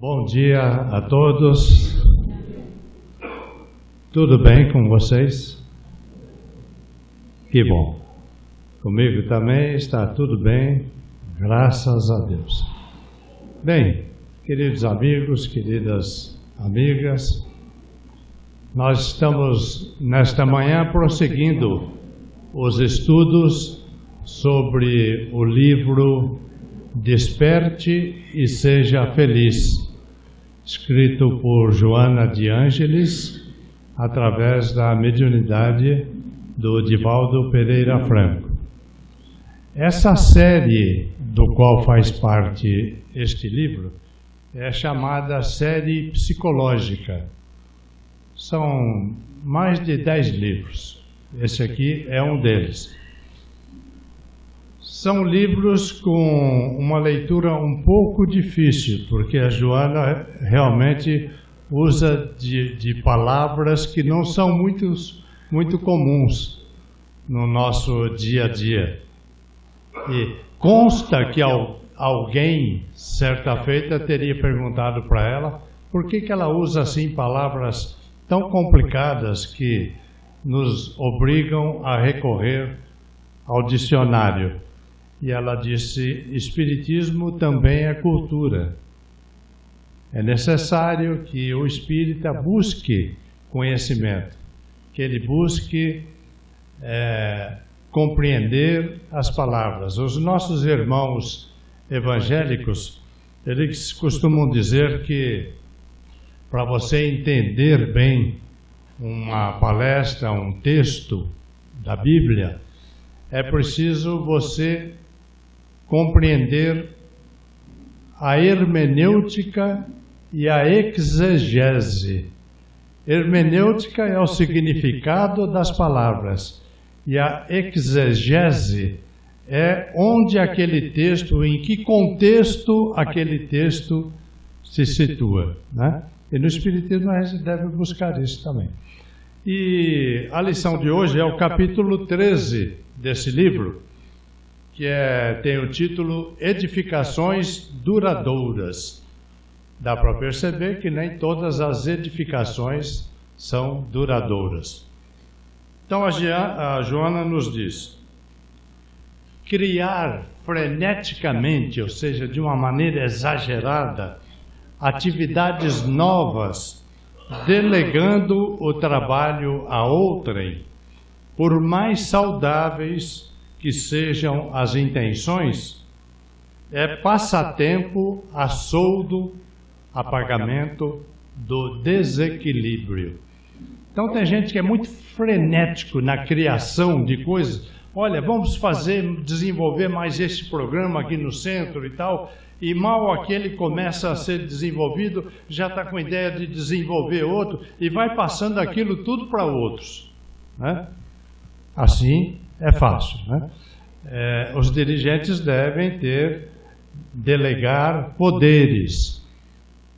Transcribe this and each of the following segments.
Bom dia a todos. Tudo bem com vocês? Que bom. Comigo também está tudo bem, graças a Deus. Bem, queridos amigos, queridas amigas, nós estamos nesta manhã prosseguindo os estudos sobre o livro Desperte e Seja Feliz, escrito por Joana de Ângeles, através da mediunidade do Divaldo Pereira Franco. Essa série do qual faz parte este livro é chamada série psicológica. São mais de 10 livros. Esse aqui é um deles. São livros com uma leitura um pouco difícil, porque a Joana realmente usa de palavras que não são muito comuns no nosso dia a dia. E consta que alguém, certa feita, teria perguntado para ela por que ela usa assim palavras tão complicadas que nos obrigam a recorrer ao dicionário. E ela disse: Espiritismo também é cultura. É necessário que o espírita busque conhecimento, que ele busque compreender as palavras. Os nossos irmãos evangélicos, eles costumam dizer que para você entender bem uma palestra, um texto da Bíblia, é preciso você compreender a hermenêutica e a exegese. Hermenêutica é o significado das palavras e a exegese é onde aquele texto, em que contexto aquele texto se situa, né? E no Espiritismo a gente deve buscar isso também. E a lição de hoje é o capítulo 13 desse livro, que tem o título Edificações Duradouras. Dá para perceber que nem todas as edificações são duradouras. Então a Joana nos diz: criar freneticamente, ou seja, de uma maneira exagerada, atividades novas, delegando o trabalho a outrem, por mais saudáveis que sejam as intenções, é passatempo a soldo, a pagamento do desequilíbrio. Então tem gente que é muito frenético na criação de coisas. Olha, vamos desenvolver mais este programa aqui no centro e tal, e mal aquele começa a ser desenvolvido, já está com ideia de desenvolver outro, e vai passando aquilo tudo para outros, né? Assim é fácil, né? Os dirigentes devem delegar poderes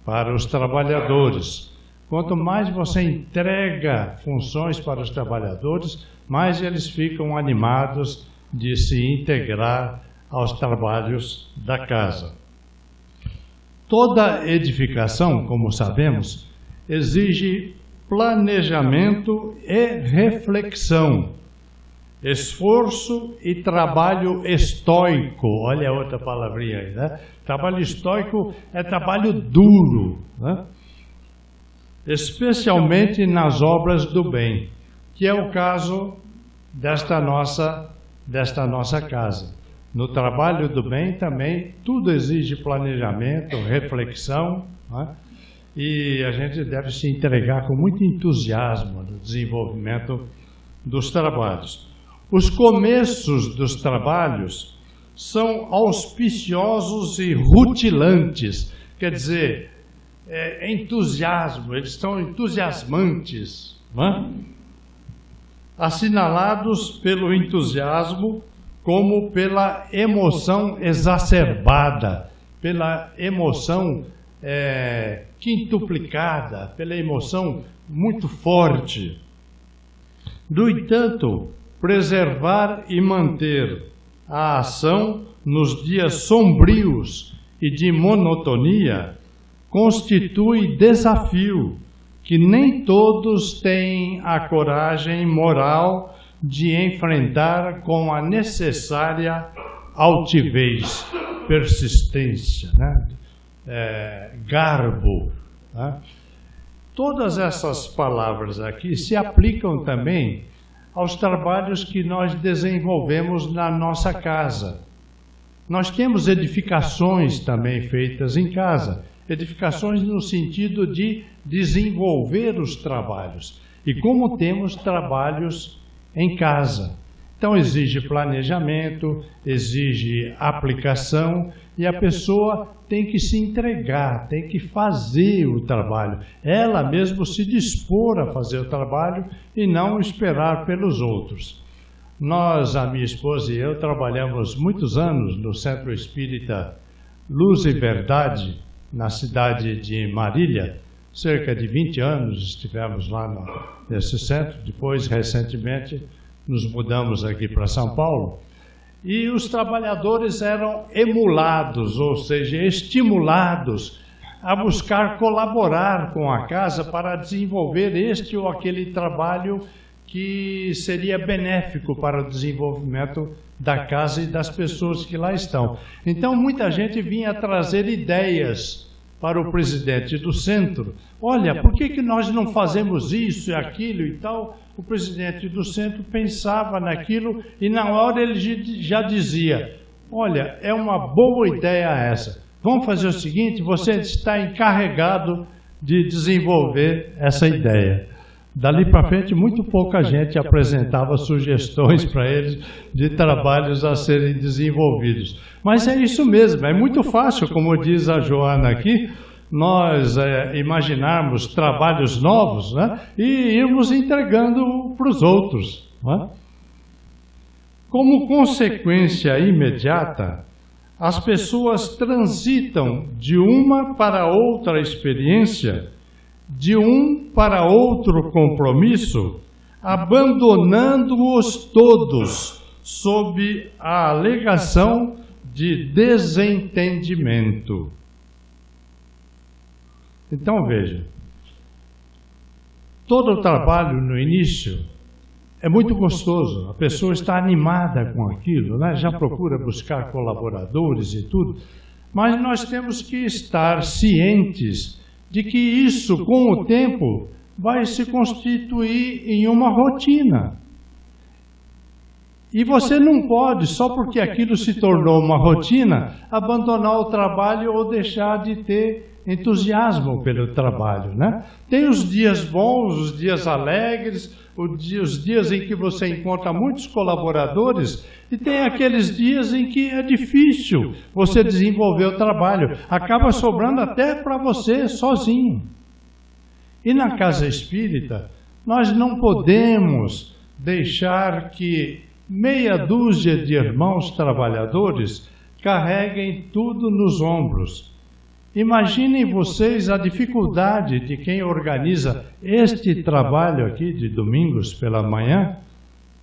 para os trabalhadores. Quanto mais você entrega funções para os trabalhadores, mais eles ficam animados de se integrar aos trabalhos da casa. Toda edificação, como sabemos, exige planejamento e reflexão, esforço e trabalho estoico. Olha a outra palavrinha aí, né? Trabalho estoico é trabalho duro, né? Especialmente nas obras do bem, que é o caso desta nossa casa. No trabalho do bem também tudo exige planejamento, reflexão, né? E a gente deve se entregar com muito entusiasmo no desenvolvimento dos trabalhos. Os começos dos trabalhos são auspiciosos e rutilantes, quer dizer, entusiasmo, eles são entusiasmantes, né? Assinalados pelo entusiasmo como pela emoção exacerbada, pela emoção quintuplicada, pela emoção muito forte. No entanto, preservar e manter a ação nos dias sombrios e de monotonia constitui desafio, que nem todos têm a coragem moral de enfrentar com a necessária altivez, persistência, né? Garbo. Né? Todas essas palavras aqui se aplicam também aos trabalhos que nós desenvolvemos na nossa casa. Nós temos edificações também feitas em casa, edificações no sentido de desenvolver os trabalhos. E como temos trabalhos em casa. Então exige planejamento, exige aplicação e a pessoa tem que se entregar, tem que fazer o trabalho. Ela mesmo se dispor a fazer o trabalho e não esperar pelos outros. Nós, a minha esposa e eu, trabalhamos muitos anos no Centro Espírita Luz e Verdade, na cidade de Marília. Cerca de 20 anos estivemos lá nesse centro. Depois, recentemente, nos mudamos aqui para São Paulo. E os trabalhadores eram emulados, ou seja, estimulados a buscar colaborar com a casa para desenvolver este ou aquele trabalho que seria benéfico para o desenvolvimento da casa e das pessoas que lá estão. Então, muita gente vinha trazer ideias para o presidente do centro. Olha, por que nós não fazemos isso e aquilo e tal? O presidente do centro pensava naquilo e na hora ele já dizia, olha, é uma boa ideia essa. Vamos fazer o seguinte, você está encarregado de desenvolver essa ideia. Dali para frente, muito pouca gente apresentava sugestões para eles de trabalhos a serem desenvolvidos. Mas é isso mesmo, é muito fácil, como diz a Joana aqui, nós imaginarmos trabalhos novos, né, e irmos entregando para os outros. Né? Como consequência imediata, as pessoas transitam de uma para outra experiência, de um para outro compromisso, abandonando-os todos sob a alegação de desentendimento. Então veja, todo o trabalho no início é muito gostoso, a pessoa está animada com aquilo, né? Já procura buscar colaboradores e tudo, mas nós temos que estar cientes de que isso, com o tempo, vai se constituir em uma rotina. E você não pode, só porque aquilo se tornou uma rotina, abandonar o trabalho ou deixar de ter entusiasmo pelo trabalho, né? Tem os dias bons, os dias alegres, os dias em que você encontra muitos colaboradores e tem aqueles dias em que é difícil você desenvolver o trabalho. Acaba sobrando até para você sozinho. E na casa espírita, nós não podemos deixar que meia dúzia de irmãos trabalhadores carreguem tudo nos ombros. Imaginem vocês a dificuldade de quem organiza este trabalho aqui de domingos pela manhã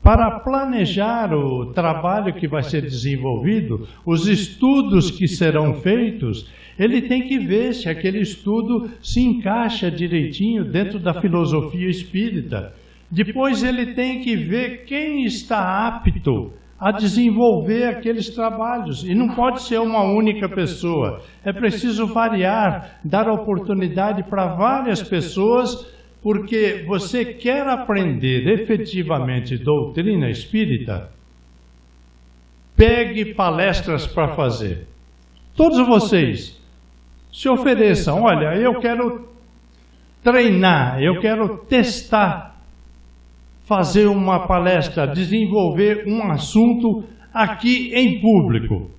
para planejar o trabalho que vai ser desenvolvido, os estudos que serão feitos. Ele tem que ver se aquele estudo se encaixa direitinho dentro da filosofia espírita. Depois ele tem que ver quem está apto a desenvolver aqueles trabalhos. E não pode ser uma única pessoa. É preciso variar, dar oportunidade para várias pessoas, porque você quer aprender efetivamente doutrina espírita, pegue palestras para fazer. Todos vocês se ofereçam, olha, eu quero treinar, eu quero testar, fazer uma palestra, desenvolver um assunto aqui em público.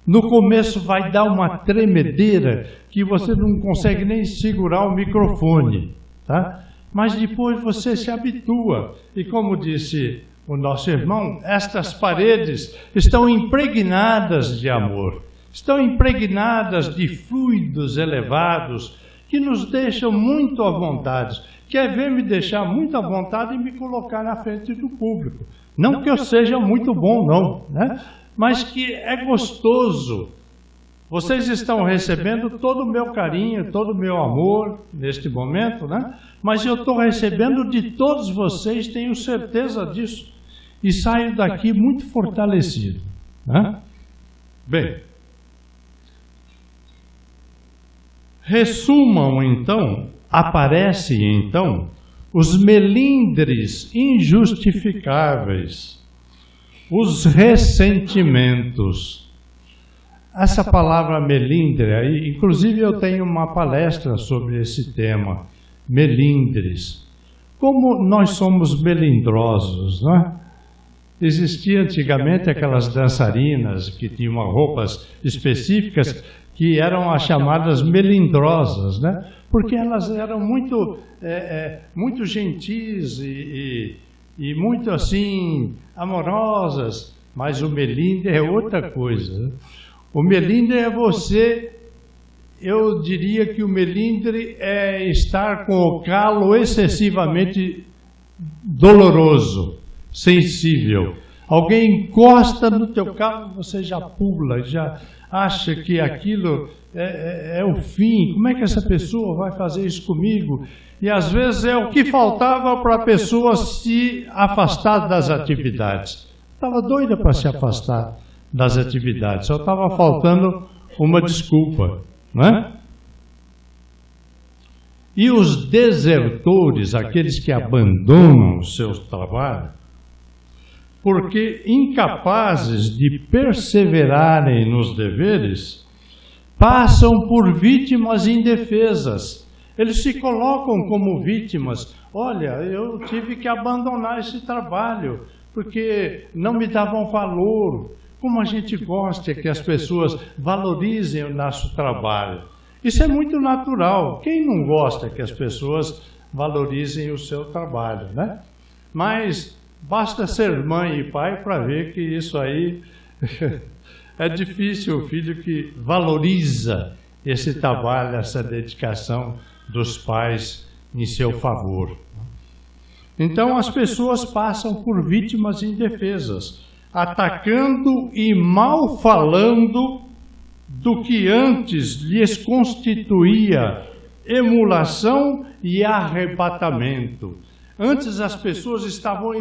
No começo vai dar uma tremedeira que você não consegue nem segurar o microfone, tá? Mas depois você se habitua. E como disse o nosso irmão, estas paredes estão impregnadas de amor, estão impregnadas de fluidos elevados que nos deixam muito à vontade. Quer ver me deixar muito à vontade e me colocar na frente do público. Não que eu seja muito bom, não, né? Mas que é gostoso Vocês estão recebendo todo o meu carinho, todo o meu amor neste momento, né? Mas eu estou recebendo de todos vocês, tenho certeza disso. E saio daqui muito fortalecido, né? Bem, resumam então, aparecem então, os melindres injustificáveis, os ressentimentos. Essa palavra melindre, aí, inclusive eu tenho uma palestra sobre esse tema, melindres. Como nós somos melindrosos, não é? Existia antigamente aquelas dançarinas que tinham roupas específicas que eram as chamadas melindrosas, né? Porque elas eram muito gentis e muito assim amorosas, mas o melindre é outra coisa, né? O melindre é você, eu diria que o melindre é estar com o calo excessivamente doloroso, sensível. Alguém encosta no teu calo, você já pula, já acha que aquilo é o fim. Como é que essa pessoa vai fazer isso comigo? E às vezes é o que faltava para a pessoa se afastar das atividades. Estava doida para se afastar das atividades, só estava faltando uma desculpa, né? E os desertores, aqueles que abandonam o seu trabalho, porque incapazes de perseverarem nos deveres, passam por vítimas indefesas. Eles se colocam como vítimas. Olha, eu tive que abandonar esse trabalho, porque não me davam valor. Como a gente gosta que as pessoas valorizem o nosso trabalho. Isso é muito natural. Quem não gosta que as pessoas valorizem o seu trabalho, né? Mas basta ser mãe e pai para ver que isso aí é difícil, o filho que valoriza esse trabalho, essa dedicação dos pais em seu favor. Então as pessoas passam por vítimas indefesas, atacando e mal falando do que antes lhes constituía emulação e arrebatamento. Antes as pessoas estavam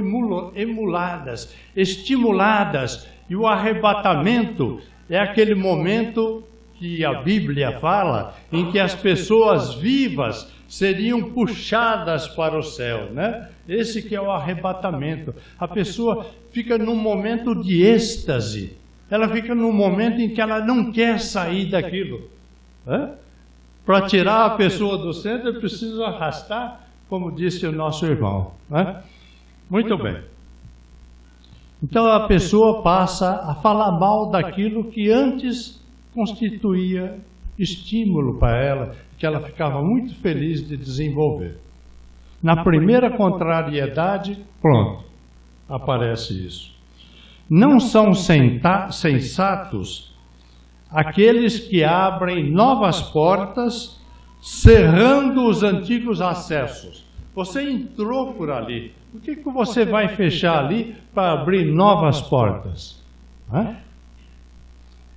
emuladas, estimuladas, e o arrebatamento é aquele momento que a Bíblia fala, em que as pessoas vivas seriam puxadas para o céu, né? Esse que é o arrebatamento. A pessoa fica num momento de êxtase, ela fica num momento em que ela não quer sair daquilo. Para tirar a pessoa do centro, é preciso arrastar, como disse o nosso irmão, né? Muito bem. Então a pessoa passa a falar mal daquilo que antes constituía estímulo para ela, que ela ficava muito feliz de desenvolver. Na primeira contrariedade, pronto, aparece isso. Não são sensatos aqueles que abrem novas portas, cerrando os antigos acessos. Você entrou por ali, por que você vai fechar ali para abrir novas portas?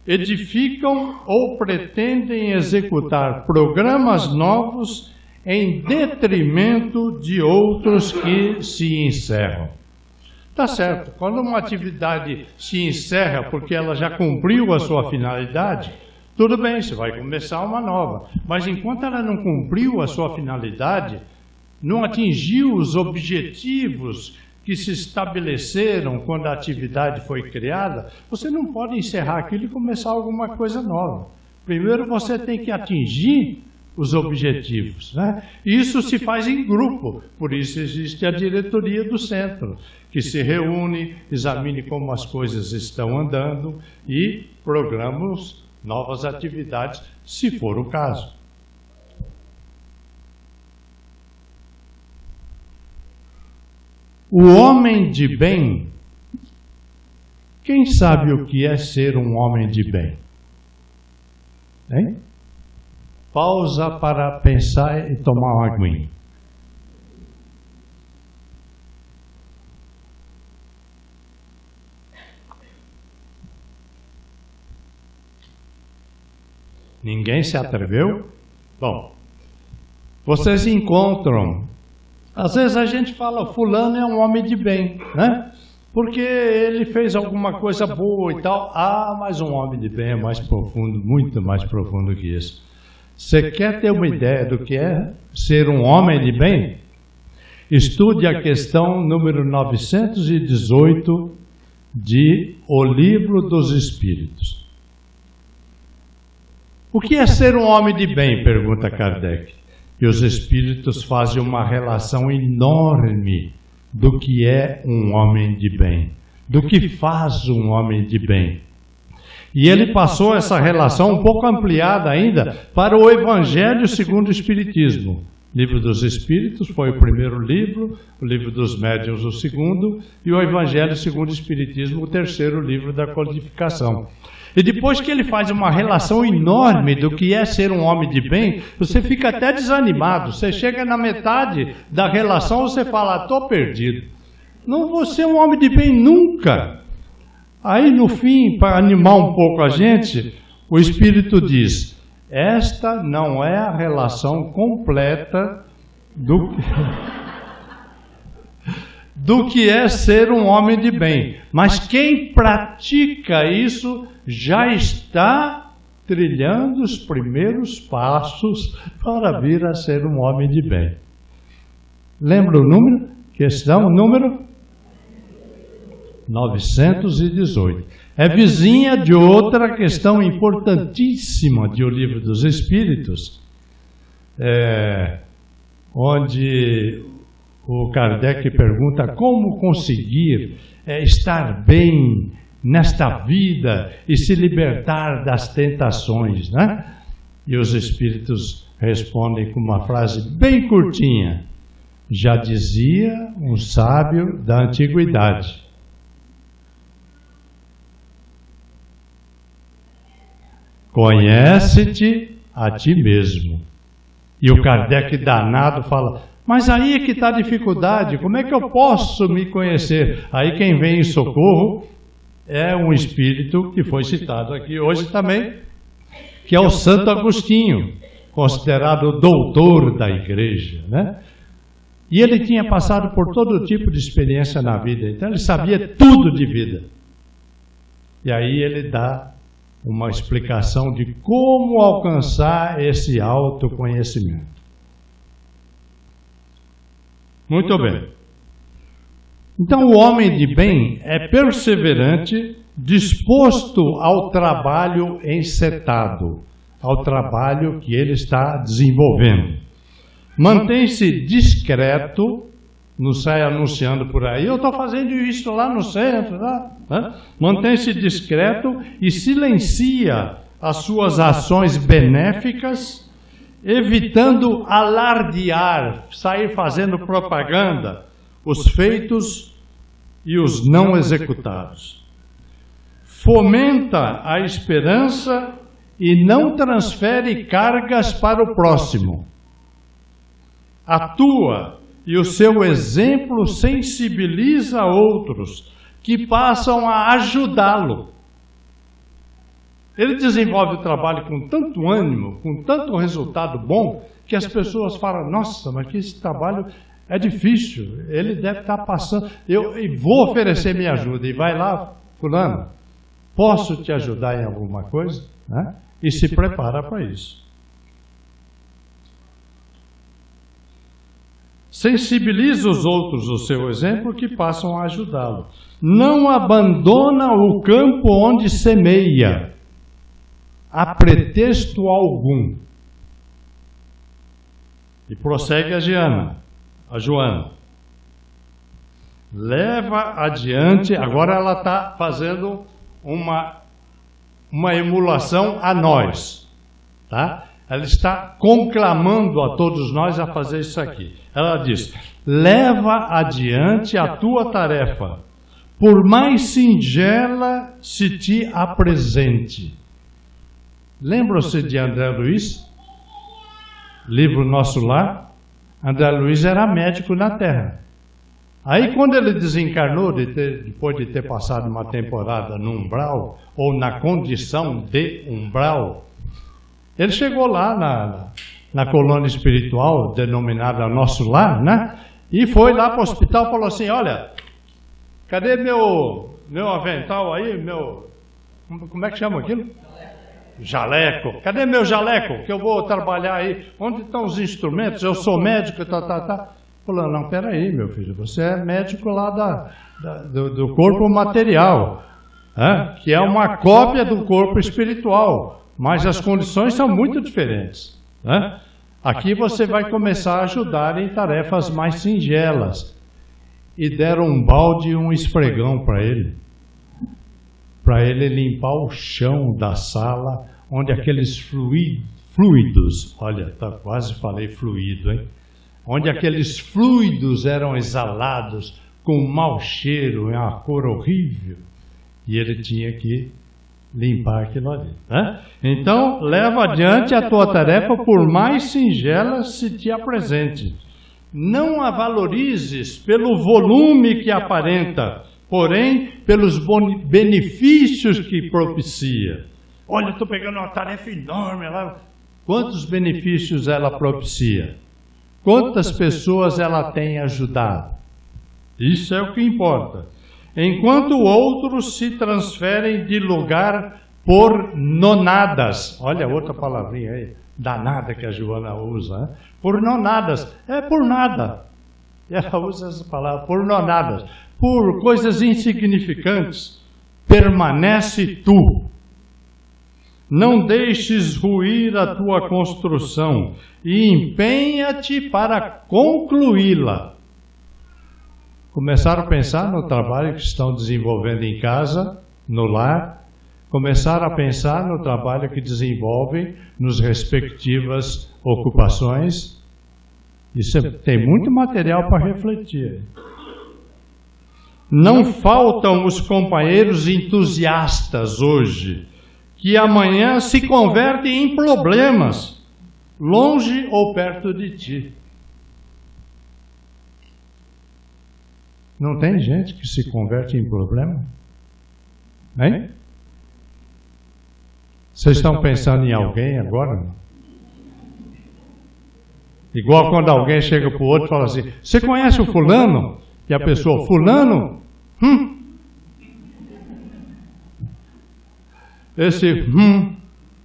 Edificam ou pretendem executar programas novos em detrimento de outros que se encerram. Tá certo, quando uma atividade se encerra porque ela já cumpriu a sua finalidade, tudo bem, você vai começar uma nova. Mas enquanto ela não cumpriu a sua finalidade, não atingiu os objetivos que se estabeleceram quando a atividade foi criada, você não pode encerrar aquilo e começar alguma coisa nova. Primeiro você tem que atingir os objetivos, né? Isso se faz em grupo, por isso existe a diretoria do centro, que se reúne, examine como as coisas estão andando e programa novas atividades, se for o caso. O homem de bem, quem sabe o que é ser um homem de bem? Hein? Pausa para pensar e tomar uma aguinha. Ninguém se atreveu? Bom, vocês encontram. Às vezes a gente fala, fulano é um homem de bem, né? Porque ele fez alguma coisa boa e tal. Ah, mas um homem de bem é mais profundo, muito mais profundo que isso. Você quer ter uma ideia do que é ser um homem de bem? Estude a questão número 918 de O Livro dos Espíritos. O que é ser um homem de bem? Pergunta Kardec. E os Espíritos fazem uma relação enorme do que é um homem de bem, do que faz um homem de bem. E ele passou essa relação um pouco ampliada ainda para o Evangelho segundo o Espiritismo. O Livro dos Espíritos foi o primeiro livro, o Livro dos Médiuns o segundo, e o Evangelho segundo o Espiritismo o terceiro livro da codificação. E depois que ele faz uma relação enorme do que é ser um homem de bem, você fica até desanimado. Você chega na metade da relação, você fala, estou perdido. Não vou ser um homem de bem nunca. Aí no fim, para animar um pouco a gente, o Espírito diz, esta não é a relação completa do que é ser um homem de bem. Mas quem pratica isso já está trilhando os primeiros passos para vir a ser um homem de bem. Lembra o número? Questão número 918. É vizinha de outra questão importantíssima de O Livro dos Espíritos, onde o Kardec pergunta como conseguir estar bem nesta vida e se libertar das tentações, né? E os Espíritos respondem com uma frase bem curtinha. Já dizia um sábio da antiguidade. Conhece-te a ti mesmo. E o Kardec danado fala, mas aí é que está a dificuldade, como é que eu posso me conhecer? Aí quem vem em socorro é um espírito que foi citado aqui hoje também, que é o Santo Agostinho, considerado o doutor da igreja, né? E ele tinha passado por todo tipo de experiência na vida, então ele sabia tudo de vida. E aí ele dá uma explicação de como alcançar esse autoconhecimento. Muito bem. Então o homem de bem é perseverante, disposto ao trabalho encetado, ao trabalho que ele está desenvolvendo. Mantém-se discreto, não sai anunciando por aí, eu estou fazendo isso lá no centro, né? Mantém-se discreto e silencia as suas ações benéficas, evitando alardear, sair fazendo propaganda, os feitos e os não executados. Fomenta a esperança e não transfere cargas para o próximo. Atua e o seu exemplo sensibiliza outros que passam a ajudá-lo. Ele desenvolve o trabalho com tanto ânimo, com tanto resultado bom, que as pessoas falam, nossa, mas que esse trabalho é difícil, ele deve estar passando, eu vou oferecer minha ajuda, e vai lá, fulano, posso te ajudar em alguma coisa? Né? E se prepara para isso. Sensibiliza os outros o seu exemplo que passam a ajudá-lo. Não abandona o campo onde semeia, a pretexto algum. E prossegue a Joana. Leva adiante, agora ela está fazendo uma emulação a nós, tá? Ela está conclamando a todos nós a fazer isso aqui. Ela diz, leva adiante a tua tarefa, por mais singela se te apresente. Lembram-se de André Luiz? Livro Nosso Lar? André Luiz era médico na Terra. Aí quando ele desencarnou, depois de ter passado uma temporada no umbral, ou na condição de umbral, Ele chegou lá na colônia espiritual, denominada Nosso Lar, né? E foi lá para o hospital e falou assim, olha, cadê meu avental aí, como é que chama aquilo? Jaleco. Cadê meu jaleco? Que eu vou trabalhar aí. Onde estão os instrumentos? Eu sou médico, tá. Falou, não, peraí, meu filho, você é médico lá do corpo material, que é uma cópia do corpo espiritual, mas as condições são muito diferentes. Aqui você vai começar a ajudar em tarefas mais singelas. E deram um balde e um esfregão para ele limpar o chão da sala, onde aqueles fluidos, olha, quase falei fluido, hein? Onde aqueles fluidos eram exalados com um mau cheiro, uma cor horrível, e ele tinha que limpar aquilo ali. Então, leva adiante a tua tarefa, por mais singela se te apresente. Não a valorizes pelo volume que aparenta, porém pelos benefícios que propicia. Olha, estou pegando uma tarefa enorme lá. Quantos benefícios ela propicia? Quantas pessoas ela tem ajudado? Isso é o que importa. Enquanto outros se transferem de lugar por nonadas. Olha outra palavrinha aí, danada que a Joana usa. Por nonadas. É por nada. Ela usa essa palavra, por nonadas. Por coisas insignificantes. Permanece tu. Não deixes ruir a tua construção e empenha-te para concluí-la. Começaram a pensar no trabalho que estão desenvolvendo em casa, no lar. Começaram a pensar no trabalho que desenvolvem nos respectivas ocupações. Isso tem muito material para refletir. Não faltam os companheiros entusiastas hoje, que amanhã se convertem em problemas, longe ou perto de ti. Não tem gente que se converte em problema? Hein? Vocês estão pensando em alguém agora? Igual quando alguém chega para o outro e fala assim, você conhece o fulano? E a pessoa, fulano? Esse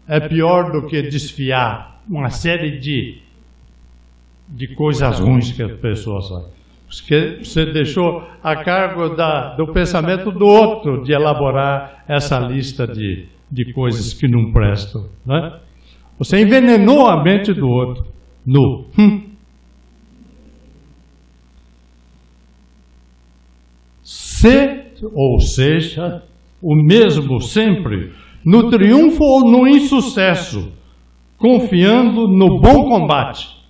é pior do que desfiar uma série de coisas ruins que as pessoas fazem. Porque você deixou a cargo do pensamento do outro de elaborar essa lista de coisas que não prestam. Né? Você envenenou a mente do outro. Ou seja, o mesmo sempre, no triunfo ou no insucesso, confiando no bom combate.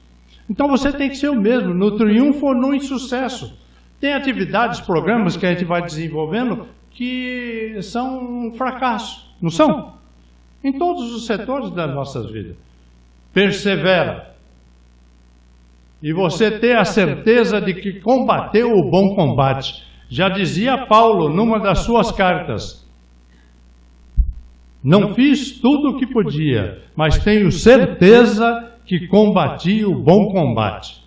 Então você tem que ser o mesmo, no triunfo ou no insucesso. Tem atividades, programas que a gente vai desenvolvendo que são um fracasso, não são? Em todos os setores das nossas vidas. Persevera. E você ter a certeza de que combateu o bom combate. Já dizia Paulo numa das suas cartas. Não fiz tudo o que podia, mas tenho certeza que combati o bom combate.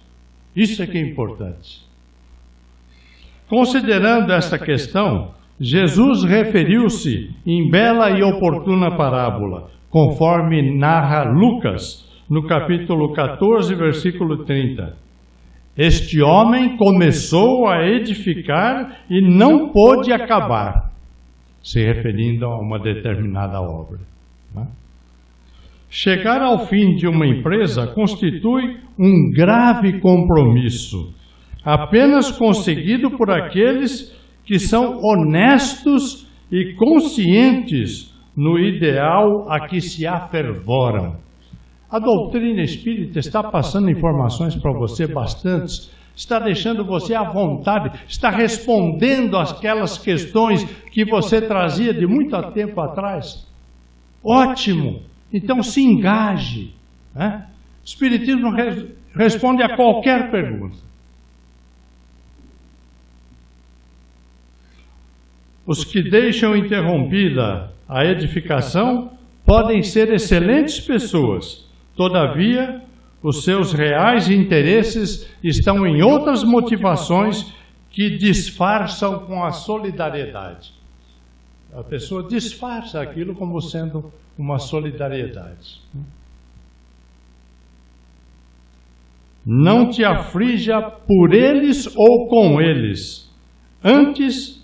Isso é que é importante. Considerando esta questão, Jesus referiu-se em bela e oportuna parábola, conforme narra Lucas, no capítulo 14, versículo 30. Este homem começou a edificar e não pôde acabar, se referindo a uma determinada obra. Chegar ao fim de uma empresa constitui um grave compromisso, apenas conseguido por aqueles que são honestos e conscientes no ideal a que se afervoram. A doutrina espírita está passando informações para você bastantes, está deixando você à vontade, está respondendo aquelas questões que você trazia de muito tempo atrás. Ótimo! Então se engaje. Né? O Espiritismo responde a qualquer pergunta. Os que deixam interrompida a edificação podem ser excelentes pessoas, todavia, os seus reais interesses estão em outras motivações que disfarçam com a solidariedade. A pessoa disfarça aquilo como sendo uma solidariedade. Não te aflija por eles ou com eles. Antes,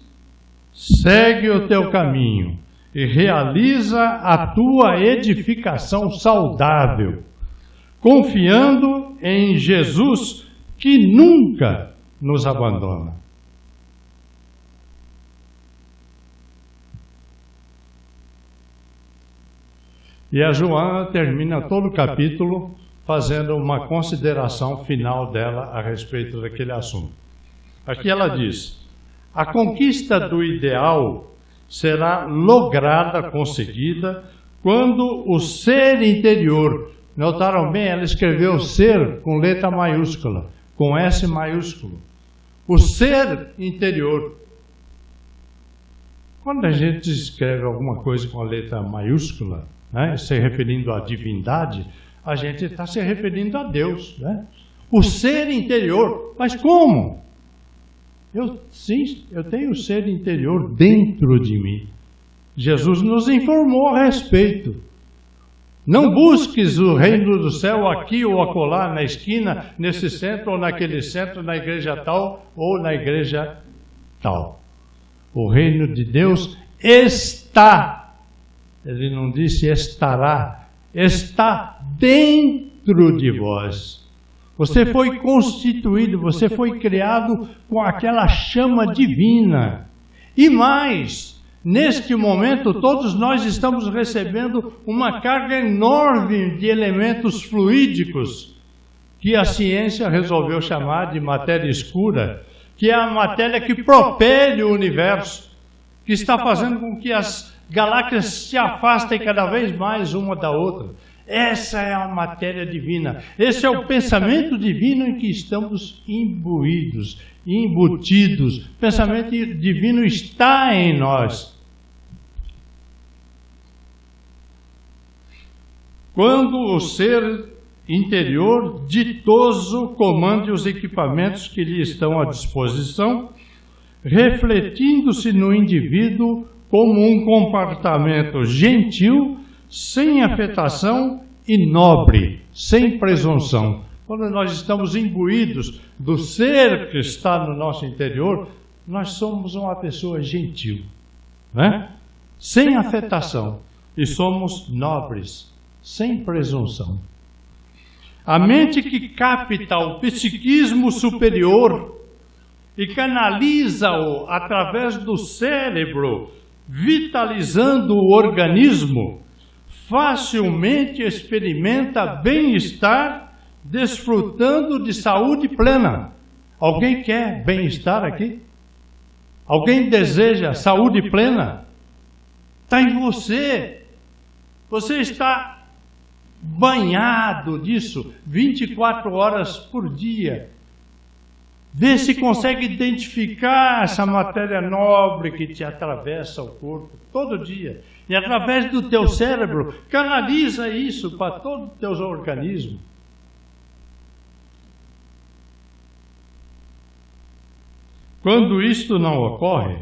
segue o teu caminho e realiza a tua edificação saudável, confiando em Jesus, que nunca nos abandona. E a Joana termina todo o capítulo fazendo uma consideração final dela a respeito daquele assunto. Aqui ela diz: a conquista do ideal será lograda, conseguida, quando o ser interior, notaram bem, ela escreveu ser com letra maiúscula, com S maiúsculo. O ser interior. Quando a gente escreve alguma coisa com a letra maiúscula, né, se referindo à divindade, a gente está se referindo a Deus, né? O ser interior. Mas como? Eu tenho o ser interior dentro de mim. Jesus nos informou a respeito. Não busques o reino do céu aqui ou acolá, na esquina, nesse centro ou naquele centro, na igreja tal ou na igreja tal. O reino de Deus está, ele não disse estará, está dentro de vós. Você foi constituído, você foi criado com aquela chama divina. E mais, neste momento, todos nós estamos recebendo uma carga enorme de elementos fluídicos, que a ciência resolveu chamar de matéria escura, que é a matéria que propele o universo, que está fazendo com que as galáxias se afastem cada vez mais uma da outra. Essa é a matéria divina. Esse é o pensamento divino em que estamos imbuídos, embutidos. O pensamento divino está em nós. Quando o ser interior ditoso comande os equipamentos que lhe estão à disposição, refletindo-se no indivíduo como um comportamento gentil, sem afetação e nobre, sem presunção. Quando nós estamos imbuídos do ser que está no nosso interior, nós somos uma pessoa gentil, né? Sem afetação, e somos nobres, sem presunção. A mente que capta o psiquismo superior e canaliza-o através do cérebro, vitalizando o organismo, facilmente experimenta bem-estar, desfrutando de saúde plena. Alguém quer bem-estar aqui? Alguém deseja saúde plena? Está em você. Você está banhado disso 24 horas por dia. Vê se consegue identificar essa matéria nobre que te atravessa o corpo todo dia. E através do teu cérebro, canaliza isso para todo o teu organismo. Quando isto não ocorre,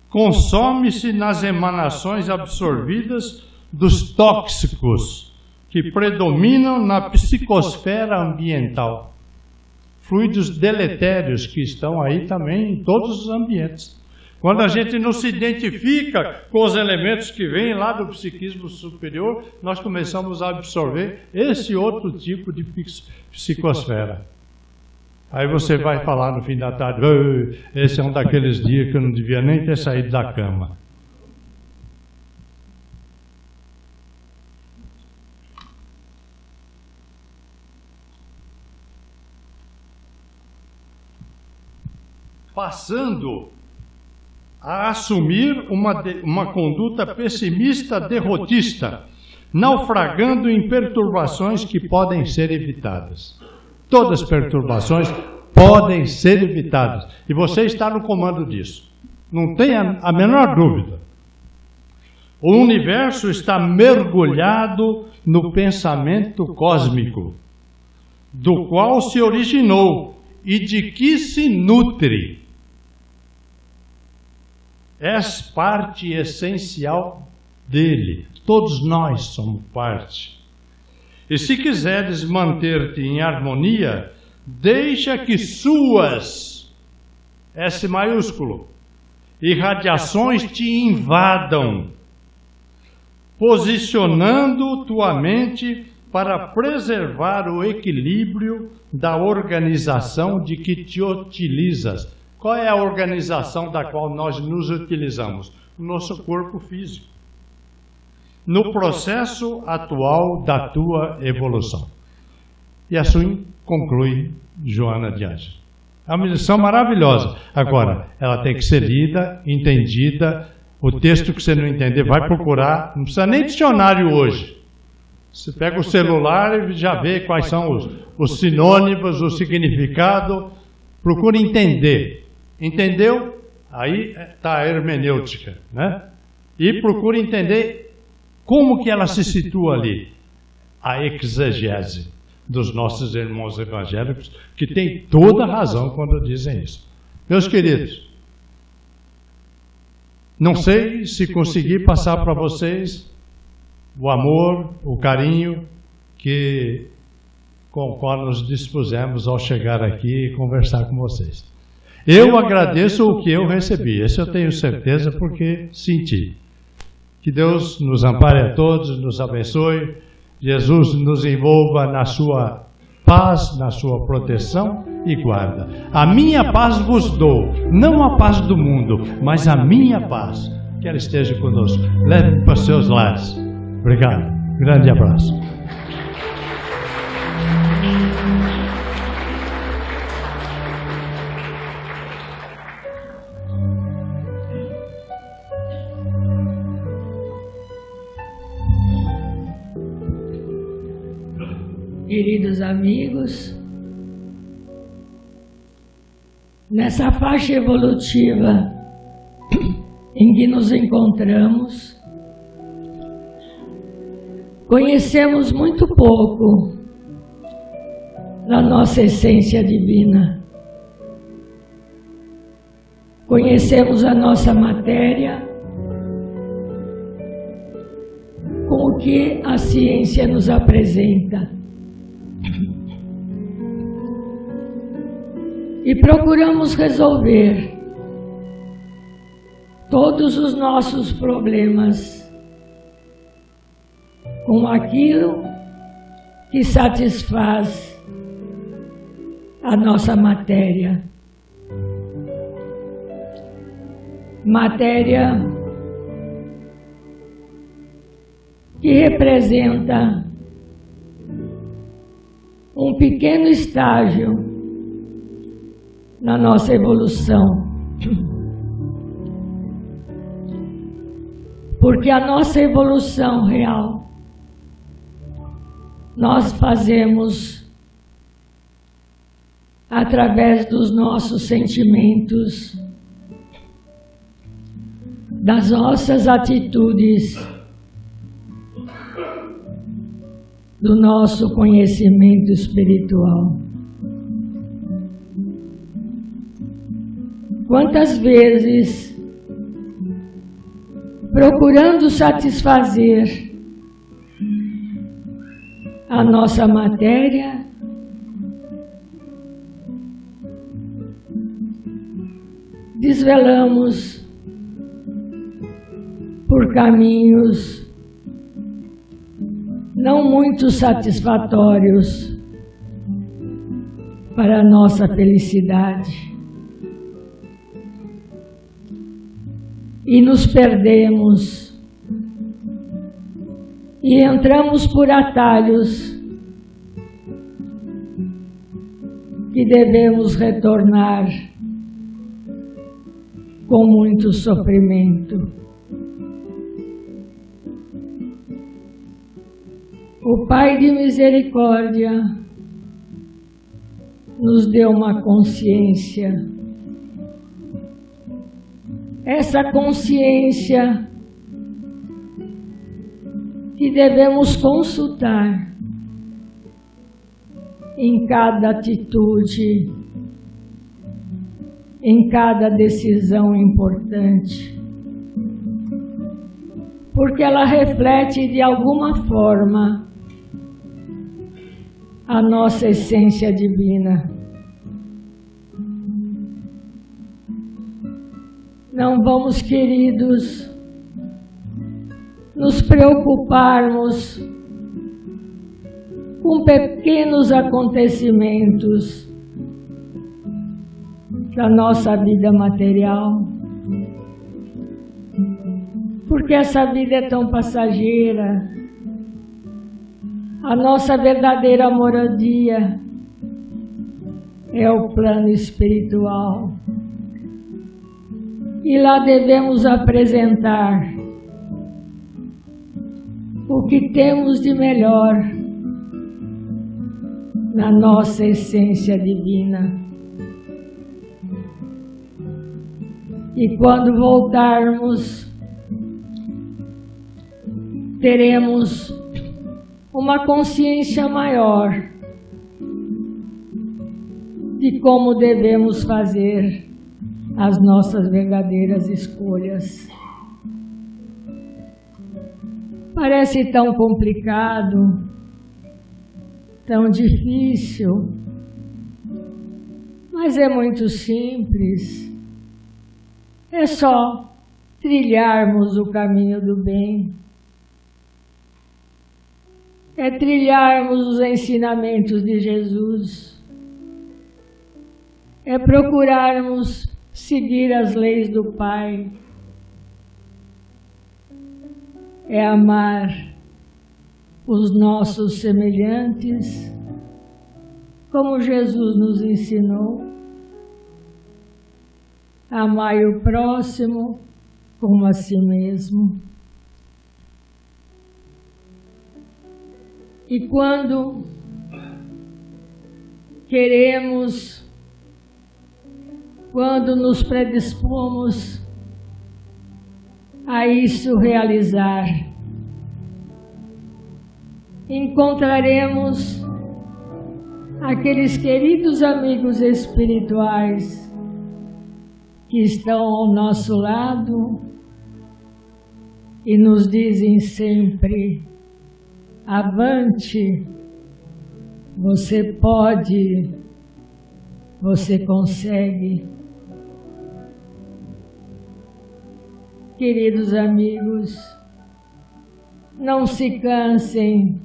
consome-se nas emanações absorvidas dos tóxicos que predominam na psicosfera ambiental. Fluidos deletérios que estão aí também em todos os ambientes. Quando a gente não se identifica com os elementos que vêm lá do psiquismo superior, nós começamos a absorver esse outro tipo de psicosfera. Aí você vai falar no fim da tarde: esse é um daqueles dias que eu não devia nem ter saído da cama. Passando a assumir uma conduta pessimista derrotista, naufragando em perturbações que podem ser evitadas. Todas as perturbações podem ser evitadas. E você está no comando disso. Não tenha a menor dúvida. O universo está mergulhado no pensamento cósmico, do qual se originou e de que se nutre. És parte essencial dele. Todos nós somos parte. E se quiseres manter-te em harmonia, deixa que suas, S maiúsculo, irradiações te invadam, posicionando tua mente para preservar o equilíbrio da organização de que te utilizas. Qual é a organização da qual nós nos utilizamos? O nosso corpo físico. No processo atual da tua evolução. E assim conclui Joana de Ângeles. É uma lição maravilhosa. Agora, ela tem que ser lida, entendida. O texto que você não entender, vai procurar. Não precisa nem dicionário hoje. Você pega o celular e já vê quais são os sinônimos, o significado. Procura entender. Entendeu? Aí está a hermenêutica, né? E procura entender como que ela se situa ali. A exegese dos nossos irmãos evangélicos, que tem toda razão quando dizem isso. Meus queridos, não sei se consegui passar para vocês o amor, o carinho com o qual nos dispusemos ao chegar aqui e conversar com vocês. Eu agradeço o que eu recebi, isso eu tenho certeza porque senti. Que Deus nos ampare a todos, nos abençoe, Jesus nos envolva na sua paz, na sua proteção e guarda. A minha paz vos dou, não a paz do mundo, mas a minha paz. Que ela esteja conosco. Leve para os seus lares. Obrigado. Grande abraço. Queridos amigos, nessa faixa evolutiva em que nos encontramos, conhecemos muito pouco da nossa essência divina. Conhecemos a nossa matéria com o que a ciência nos apresenta. E procuramos resolver todos os nossos problemas com aquilo que satisfaz a nossa matéria. Matéria que representa um pequeno estágio na nossa evolução. Porque a nossa evolução real nós fazemos através dos nossos sentimentos, das nossas atitudes, do nosso conhecimento espiritual. Quantas vezes, procurando satisfazer a nossa matéria, desvelamos por caminhos não muito satisfatórios para a nossa felicidade. E nos perdemos e entramos por atalhos que devemos retornar com muito sofrimento. O Pai de Misericórdia nos deu uma consciência. Essa consciência devemos consultar em cada atitude, em cada decisão importante, porque ela reflete de alguma forma a nossa essência divina. Não vamos, queridos, nos preocuparmos com pequenos acontecimentos da nossa vida material, porque essa vida é tão passageira. A nossa verdadeira moradia é o plano espiritual, e lá devemos apresentar o que temos de melhor na nossa essência divina. E quando voltarmos, teremos uma consciência maior de como devemos fazer as nossas verdadeiras escolhas. Parece tão complicado, tão difícil, mas é muito simples. É só trilharmos o caminho do bem. É trilharmos os ensinamentos de Jesus. É procurarmos seguir as leis do Pai. É amar os nossos semelhantes, como Jesus nos ensinou. Amai o próximo como a si mesmo. E quando queremos, quando nos predispomos a isso realizar, encontraremos aqueles queridos amigos espirituais que estão ao nosso lado e nos dizem sempre: avante, você pode, você consegue. Queridos amigos, não se cansem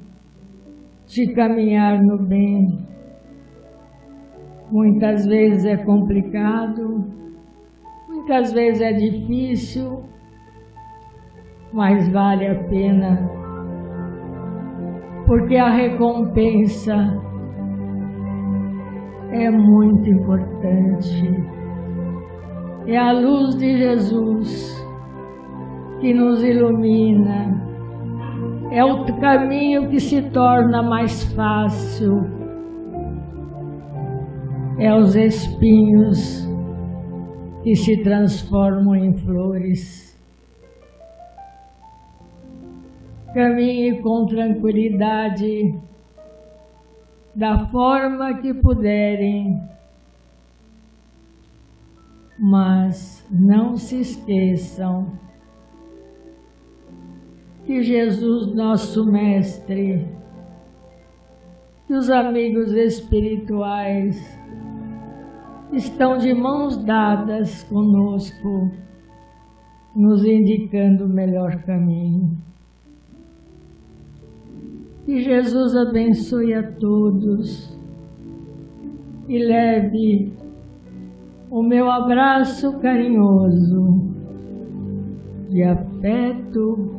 de caminhar no bem. Muitas vezes é complicado, muitas vezes é difícil, mas vale a pena, porque a recompensa é muito importante. É a luz de Jesus que nos ilumina, é o caminho que se torna mais fácil, é os espinhos que se transformam em flores. Caminhe com tranquilidade, da forma que puderem, mas não se esqueçam que Jesus, nosso Mestre, e os amigos espirituais estão de mãos dadas conosco, nos indicando o melhor caminho. Que Jesus abençoe a todos e leve o meu abraço carinhoso de afeto,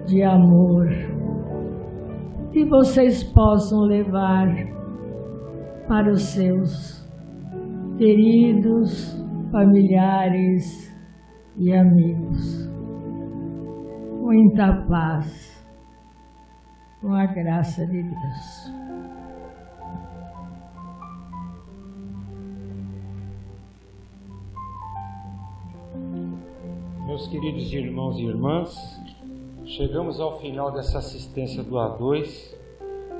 de amor, que vocês possam levar para os seus queridos, familiares e amigos. Muita paz, com a graça de Deus. Meus queridos irmãos e irmãs, chegamos ao final dessa assistência do A2,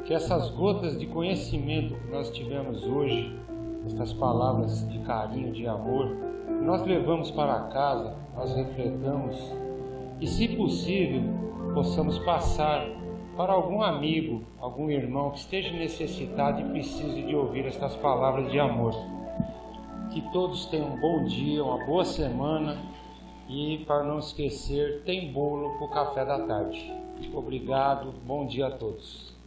que essas gotas de conhecimento que nós tivemos hoje, essas palavras de carinho, de amor, que nós levamos para casa, nós refletamos e, se possível, possamos passar para algum amigo, algum irmão que esteja necessitado e precise de ouvir estas palavras de amor. Que todos tenham um bom dia, uma boa semana e, para não esquecer, tem bolo para o café da tarde. Obrigado, bom dia a todos.